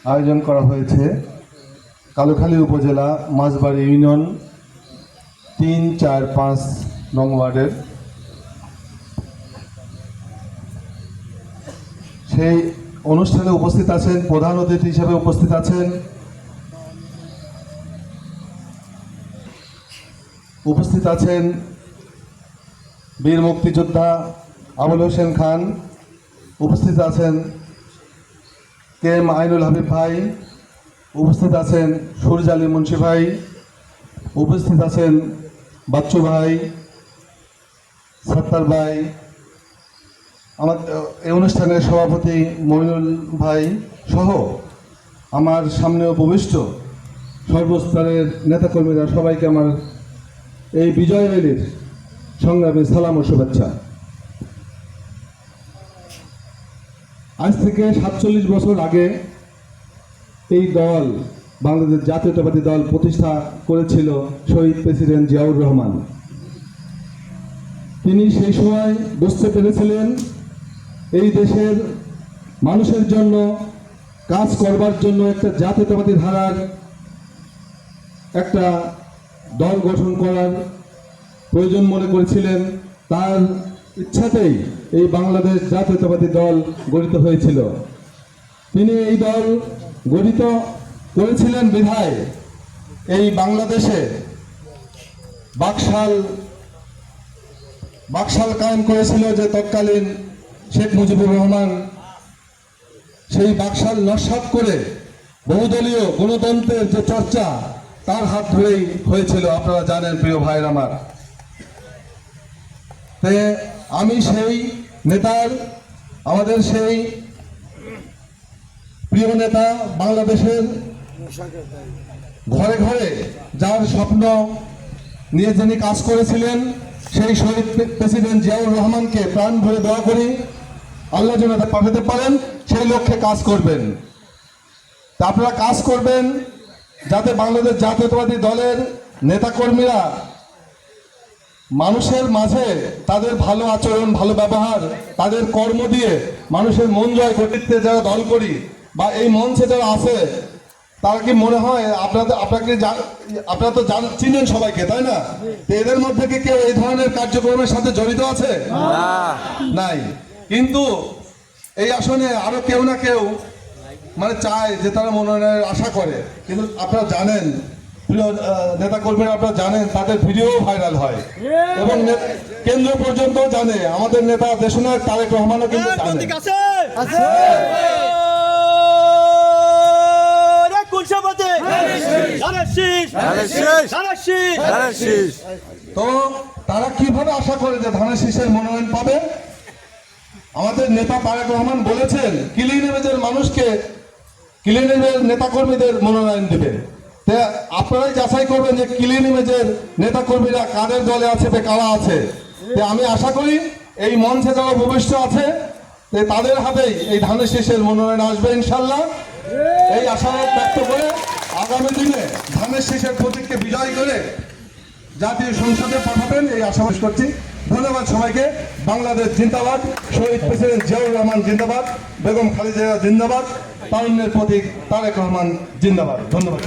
আয়োজন করা হয়েছে কালুখালী উপজেলা মাঝবাড়ি ইউনিয়ন 3, 4, 5 নং ওয়ার্ডের। সেই অনুষ্ঠানে উপস্থিত আছেন, প্রধান অতিথি হিসেবে উপস্থিত আছেন বীর মুক্তিযোদ্ধা আবুল হোসেন খান, উপস্থিত আছেন কে এম আইনুল হাবিব ভাই, উপস্থিত আছেন সূর্য আলী মুন্সি ভাই, উপস্থিত আছেন বাচ্চু ভাই, সত্তার ভাই, আমার এই অনুষ্ঠানের সভাপতি মইনুল ভাই সহ আমার সামনে উপবিষ্ট সর্বস্তরের নেতাকর্মীরা সবাইকে আমার এই বিজয় র্যালির সংগ্রামী সালাম ও শুভেচ্ছা। আজ থেকে 47 বছর আগে এই দল, বাংলাদেশ জাতীয়তাবাদী দল প্রতিষ্ঠা করেছিল শহীদ প্রেসিডেন্ট জিয়াউর রহমান। তিনি সেই সময় বুঝতে পেরেছিলেন এই দেশের মানুষের জন্য কাজ করবার জন্য একটা জাতীয়তাবাদী ধারার একটা দল গঠন করার প্রয়োজন মনে করেছিলেন। তার ইচ্ছাতেই এই বাংলাদেশ জাতীয়তাবাদী দল গঠিত হয়েছিল। তিনি এই দল গঠিত করেছিলেন বিধায় এই বাংলাদেশে বাকশাল কায়েম করেছিল যে তৎকালীন শেখ মুজিবুর রহমান। সেই বাকশাল নস্যাৎ করে বহুদলীয় গণতন্ত্রের যে চর্চা তার হাত ধরেই হয়েছিল, আপনারা জানেন প্রিয় ভাইয়ের আমার। আমি সেই নেতার, আমাদের সেই প্রিয় নেতা, বাংলাদেশের ঘরে ঘরে যার স্বপ্ন নিয়ে যিনি কাজ করেছিলেন, সেই শহীদ প্রেসিডেন্ট জিয়াউর রহমানকে প্রাণ ভরে দোয়া করি আল্লাহ যেন পাঠাতে পারেন, সেই লক্ষ্যে কাজ করবেন। তা আপনারা কাজ করবেন যাতে বাংলাদেশ জাতীয়তাবাদী দলের নেতাকর্মীরা মানুষের মাঝে তাদের ভালো আচরণ, ভালো ব্যবহার, তাদের কর্ম দিয়ে মানুষের মন জয় করতে যারা দল করি বা এই মঞ্চে যারা আছে, তারা কি মনে হয় আপনারা তো চিনেন সবাইকে, তাই না? এদের মধ্যে কি কেউ এই ধরনের কার্যক্রমের সাথে জড়িত আছে? নাই। কিন্তু এই আসনে আরো কেউ না কেউ মানে চায় যে তারা মনোনয়নের আশা করে, কিন্তু আপনারা জানেন প্রিয় নেতাকর্মীরা, আপনারা জানেন তাদের ভিডিও ভাইরাল হয় এবং কেন্দ্র পর্যন্ত জানে। আমাদের নেতা দেশনায়ক তারেক রহমানও কিন্তু জানে। তো তারা কিভাবে আশা করে যে ধানের শীষের মনোনয়ন পাবে? আমাদের নেতা তারেক রহমান বলেছেন কিলিং ইমেজের মানুষকে, কিলিং ইমেজের নেতাকর্মীদের মনোনয়ন দেবে। আপনারাই যাচাই করবেন যে কিলিং ইমেজের নেতাকর্মীরা কাদের দলে আছে বা কারা আছে। আমি আশা করি এই মঞ্চে যারা উপবিষ্ট আছে তাদের হাতেই এই ধানের শীষের মনোনয়ন আসবে ইনশাল্লাহ। এই আশাবাদ ব্যক্ত করে আগামী দিনে ধানের শীষের প্রতীককে বিজয় করে জাতীয় সংসদে পাঠাবেন এই আশাবাদ করছি। ধন্যবাদ সবাইকে। বাংলাদেশ জিন্দাবাদ, শহীদ প্রেসিডেন্ট জিয়াউর রহমান জিন্দাবাদ, বেগম খালেদা জিয়া জিন্দাবাদ, তারুণ্যের প্রতীক তারেক রহমান জিন্দাবাদ। ধন্যবাদ।